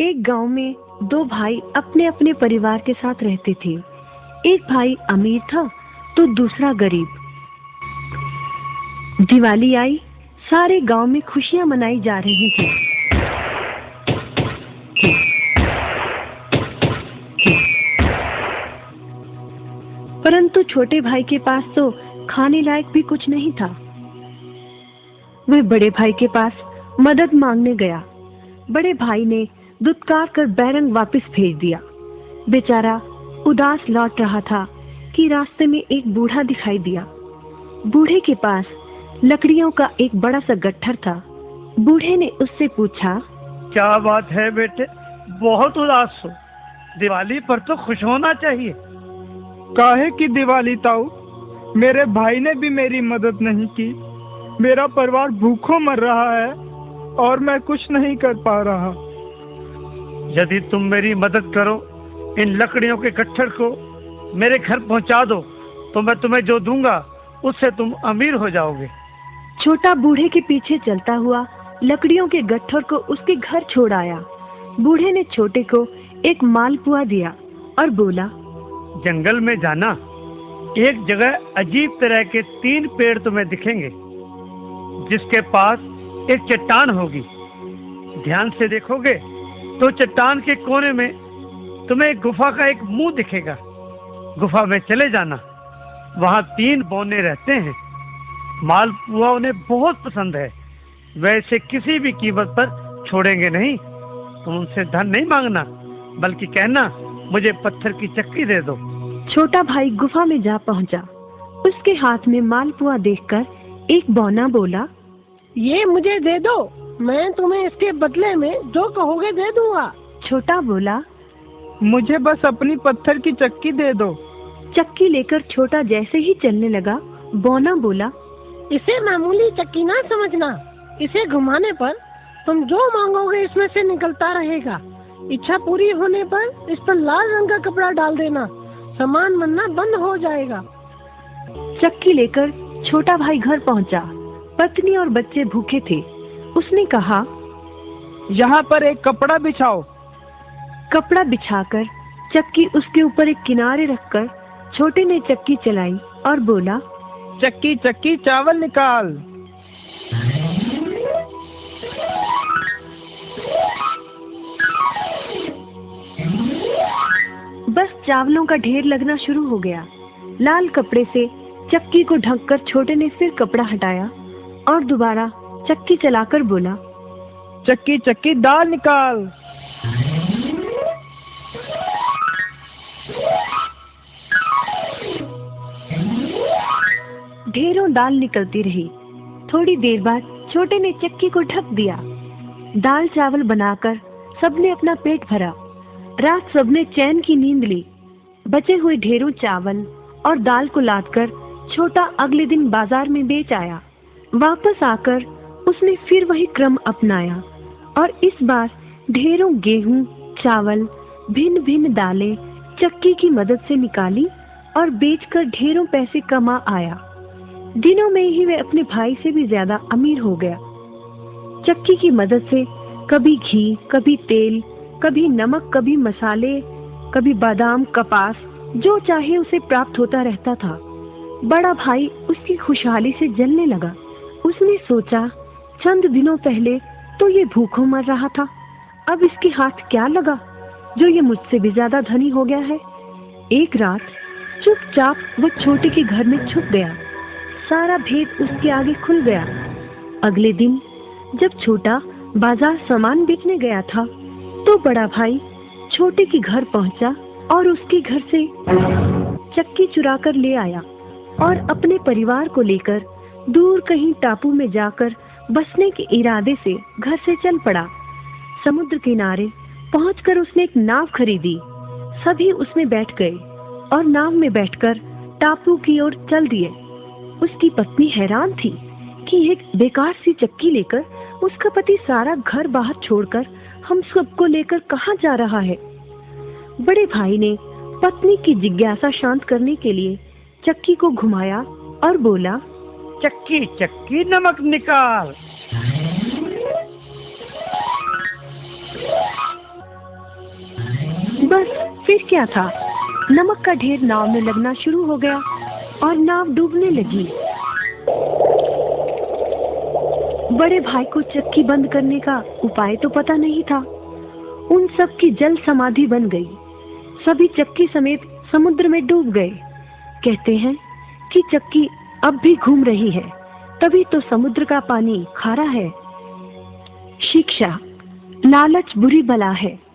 एक गांव में दो भाई अपने अपने परिवार के साथ रहते थे। एक भाई अमीर था तो दूसरा गरीब। दिवाली आई, सारे गांव में खुशियां मनाई जा रही थी। परंतु छोटे भाई के पास तो खाने लायक भी कुछ नहीं था। वह बड़े भाई के पास मदद मांगने गया। बड़े भाई ने दुत्कार कर बैरंग वापस भेज दिया। बेचारा उदास लौट रहा था कि रास्ते में एक बूढ़ा दिखाई दिया। बूढ़े के पास लकड़ियों का एक बड़ा सा गट्ठर था। बूढ़े ने उससे पूछा, क्या बात है बेटे, बहुत उदास हो? दिवाली पर तो खुश होना चाहिए। काहे की दिवाली ताऊ, मेरे भाई ने भी मेरी मदद नहीं की। मेरा परिवार भूखों मर रहा है और मैं कुछ नहीं कर पा रहा। यदि तुम मेरी मदद करो, इन लकड़ियों के गट्ठर को मेरे घर पहुंचा दो, तो मैं तुम्हें जो दूंगा उससे तुम अमीर हो जाओगे। छोटा बूढ़े के पीछे चलता हुआ लकड़ियों के गट्ठर को उसके घर छोड़ आया। बूढ़े ने छोटे को एक मालपुआ दिया और बोला, जंगल में जाना, एक जगह अजीब तरह के 3 पेड़ तुम्हें दिखेंगे, जिसके पास एक चट्टान होगी। ध्यान से देखोगे तो चट्टान के कोने में तुम्हें गुफा का एक मुंह दिखेगा। गुफा में चले जाना, वहां 3 बौने रहते हैं। मालपुआ उन्हें बहुत पसंद है, वैसे किसी भी कीमत पर छोड़ेंगे नहीं। तुम उनसे धन नहीं मांगना, बल्कि कहना मुझे पत्थर की चक्की दे दो। छोटा भाई गुफा में जा पहुंचा। उसके हाथ में मालपुआ देखकर एक बौना बोला, ये मुझे दे दो, मैं तुम्हें इसके बदले में जो कहोगे दे दूंगा। छोटा बोला, मुझे बस अपनी पत्थर की चक्की दे दो। चक्की लेकर छोटा जैसे ही चलने लगा, बौना बोला, इसे मामूली चक्की ना समझना, इसे घुमाने पर तुम जो मांगोगे इसमें से निकलता रहेगा। इच्छा पूरी होने पर इस पर लाल रंग का कपड़ा डाल देना, सामान बनना बंद हो जाएगा। चक्की लेकर छोटा भाई घर पहुंचा। पत्नी और बच्चे भूखे थे। उसने कहा, यहाँ पर एक कपड़ा बिछाओ। कपड़ा बिछाकर चक्की उसके ऊपर एक किनारे रखकर छोटे ने चक्की चलाई और बोला, चक्की चक्की चावल निकाल। बस चावलों का ढेर लगना शुरू हो गया। लाल कपड़े से चक्की को ढककर छोटे ने फिर कपड़ा हटाया और दोबारा चक्की चलाकर बोला, चक्की चक्की दाल निकाल। ढेरों दाल निकलती रही। थोड़ी देर बाद छोटे ने चक्की को ढक दिया। दाल चावल बनाकर सबने अपना पेट भरा। रात सबने चैन की नींद ली। बचे हुए ढेरों चावल और दाल को लादकर छोटा अगले दिन बाजार में बेच आया। वापस आकर उसने फिर वही क्रम अपनाया और इस बार ढेरों गेहूं, चावल, भिन्न भिन्न दालें चक्की की मदद से निकाली और बेचकर ढेरों पैसे कमा आया। दिनों में ही वह अपने भाई से भी ज्यादा अमीर हो गया। चक्की की मदद से कभी घी, कभी तेल, कभी नमक, कभी मसाले, कभी बादाम, कपास, जो चाहे उसे प्राप्त होता रहता था। बड़ा भाई उसकी खुशहाली से जलने लगा। उसने सोचा, चंद दिनों पहले तो ये भूखों मर रहा था, अब इसके हाथ क्या लगा जो ये मुझसे भी ज्यादा धनी हो गया है। एक रात चुपचाप वो छोटे के घर में छुप गया। सारा भेद उसके आगे खुल गया। अगले दिन जब छोटा बाजार सामान बेचने गया था, तो बड़ा भाई छोटे के घर पहुंचा और उसके घर से चक्की चुरा कर ले आया और अपने परिवार को लेकर दूर कहीं टापू में जाकर बसने के इरादे से घर से चल पड़ा। समुद्र किनारे पहुंचकर उसने एक नाव खरीदी। सभी उसमें बैठ गए और नाव में बैठकर टापू की ओर चल दिए। उसकी पत्नी हैरान थी कि एक बेकार सी चक्की लेकर उसका पति सारा घर बाहर छोड़कर हम सबको लेकर कहाँ जा रहा है। बड़े भाई ने पत्नी की जिज्ञासा शांत करने के लिए चक्की को घुमाया और बोला, चक्की चक्की नमक निकाल। फिर क्या था, नमक का ढेर नाव में लगना शुरू हो गया और नाव डूबने लगी। बड़े भाई को चक्की बंद करने का उपाय तो पता नहीं था। उन सब की जल समाधि बन गई। सभी चक्की समेत समुद्र में डूब गए। कहते हैं कि चक्की अब भी घूम रही है, तभी तो समुद्र का पानी खारा है। शिक्षा, लालच बुरी बला है।